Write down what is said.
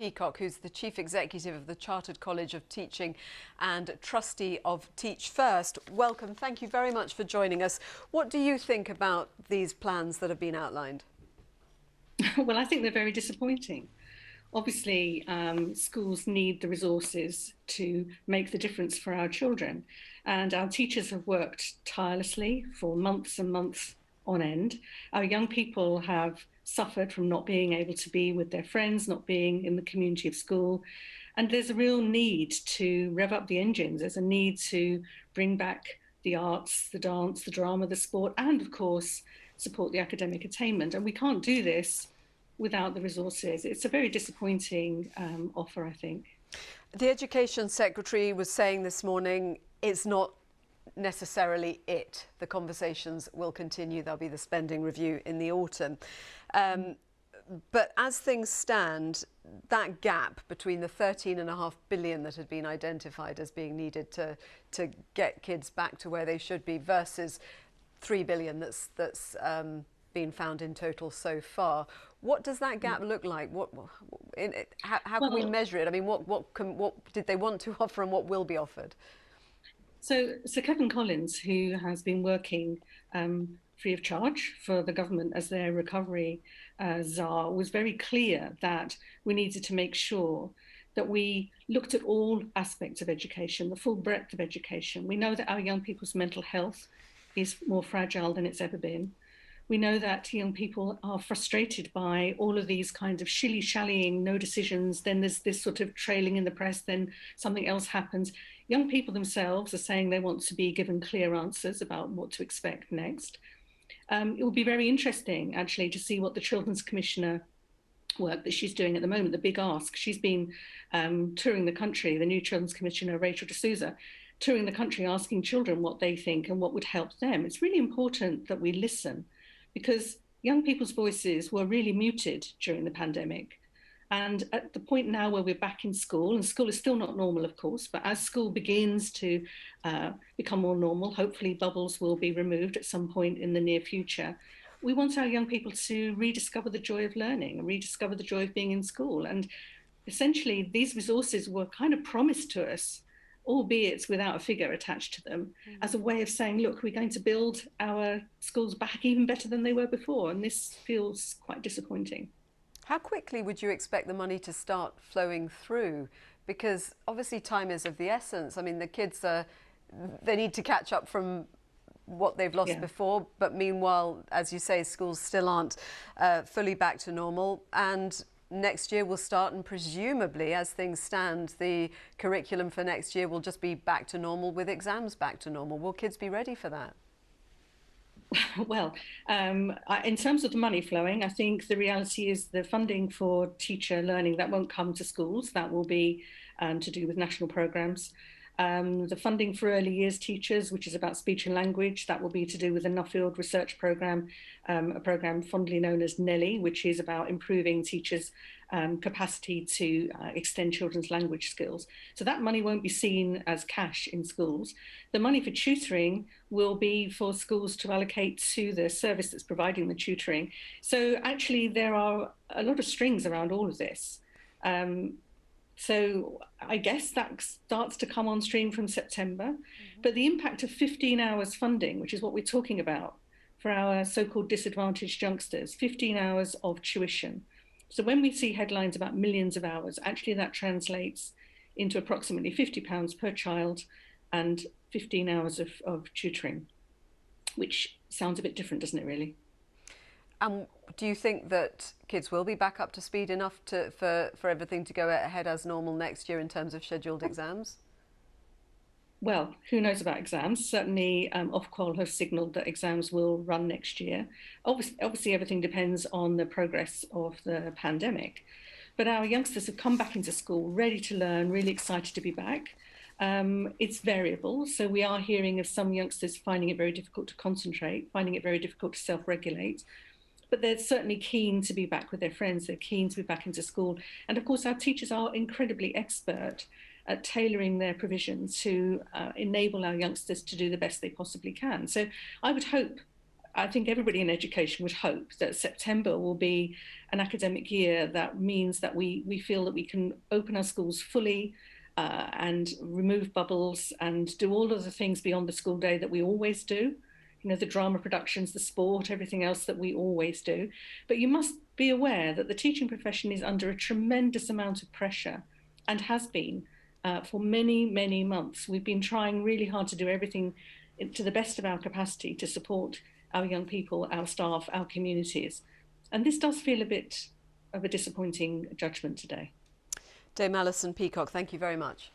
Peacock, who's the Chief Executive of the Chartered College of Teaching and trustee of Teach First. Welcome. Thank you very much for joining us. What do you think about these plans that have been outlined? Well, I think they're very disappointing. Obviously, schools need the resources to make the difference for our children. And our teachers have worked tirelessly for months and months on end. Our young people have suffered from not being able to be with their friends, not being in the community of school. And there's a real need to rev up the engines. There's a need to bring back the arts, the dance, the drama, the sport, and of course, support the academic attainment. And we can't do this without the resources. It's a very disappointing offer, I think. The Education Secretary was saying this morning it's not necessarily it. The conversations will continue. There'll be the spending review in the autumn. But as things stand, that gap between the 13.5 billion that had been identified as being needed to get kids back to where they should be versus 3 billion that's been found in total so far. What does that gap look like? How can we measure it? I mean, what did they want to offer and what will be offered? So Kevin Collins, who has been working free of charge for the government as their recovery czar, was very clear that we needed to make sure that we looked at all aspects of education, the full breadth of education. We know that our young people's mental health is more fragile than it's ever been. We know that young people are frustrated by all of these kinds of shilly-shallying, no decisions, then there's this sort of trailing in the press, then something else happens. Young people themselves are saying they want to be given clear answers about what to expect next. It will be very interesting, actually, to see what the Children's Commissioner work that she's doing at the moment, the big ask. She's been touring the country, the new Children's Commissioner, Rachel D'Souza, touring the country asking children what they think and what would help them. It's really important that we listen, because young people's voices were really muted during the pandemic. And at the point now where we're back in school, and school is still not normal, of course, but as school begins to become more normal, hopefully bubbles will be removed at some point in the near future. We want our young people to rediscover the joy of learning, rediscover the joy of being in school. And essentially, these resources were kind of promised to us, albeit without a figure attached to them, as a way of saying, look, we're going to build our schools back even better than they were before. And this feels quite disappointing. How quickly would you expect the money to start flowing through? Because obviously time is of the essence. I mean, the kids they need to catch up from what they've lost before, but meanwhile, as you say, schools still aren't fully back to normal. And next year will start, and presumably, as things stand, the curriculum for next year will just be back to normal with exams back to normal. Will kids be ready for that? Well, in terms of the money flowing, I think the reality is the funding for teacher learning, that won't come to schools. That will be to do with national programmes. The funding for early years teachers, which is about speech and language, that will be to do with the Nuffield Research Programme, a programme fondly known as Nelly, which is about improving teachers' capacity to extend children's language skills. So that money won't be seen as cash in schools. The money for tutoring will be for schools to allocate to the service that's providing the tutoring. So actually there are a lot of strings around all of this. So I guess that starts to come on stream from September. But the impact of 15 hours funding, which is what we're talking about for our so-called disadvantaged youngsters, 15 hours of tuition. So when we see headlines about millions of hours, actually that translates into approximately £50 per child and 15 hours of tutoring, which sounds a bit different, doesn't it, really? Do you think that kids will be back up to speed enough for everything to go ahead as normal next year in terms of scheduled exams? Well, who knows about exams? Certainly, Ofqual have signalled that exams will run next year. Obviously, everything depends on the progress of the pandemic. But our youngsters have come back into school ready to learn, really excited to be back. It's variable. So we are hearing of some youngsters finding it very difficult to concentrate, finding it very difficult to self-regulate. But they're certainly keen to be back with their friends. They're keen to be back into school. And of course, our teachers are incredibly expert at tailoring their provision to enable our youngsters to do the best they possibly can. So I would hope I think everybody in education would hope that September will be an academic year that means that we feel that we can open our schools fully, and remove bubbles and do all of the things beyond the school day that we always do. You know, the drama productions, the sport, everything else that we always do. But you must be aware that the teaching profession is under a tremendous amount of pressure, and has been for many, many months. We've been trying really hard to do everything to the best of our capacity to support our young people, our staff, our communities. And this does feel a bit of a disappointing judgment today. Dame Alison Peacock, thank you very much.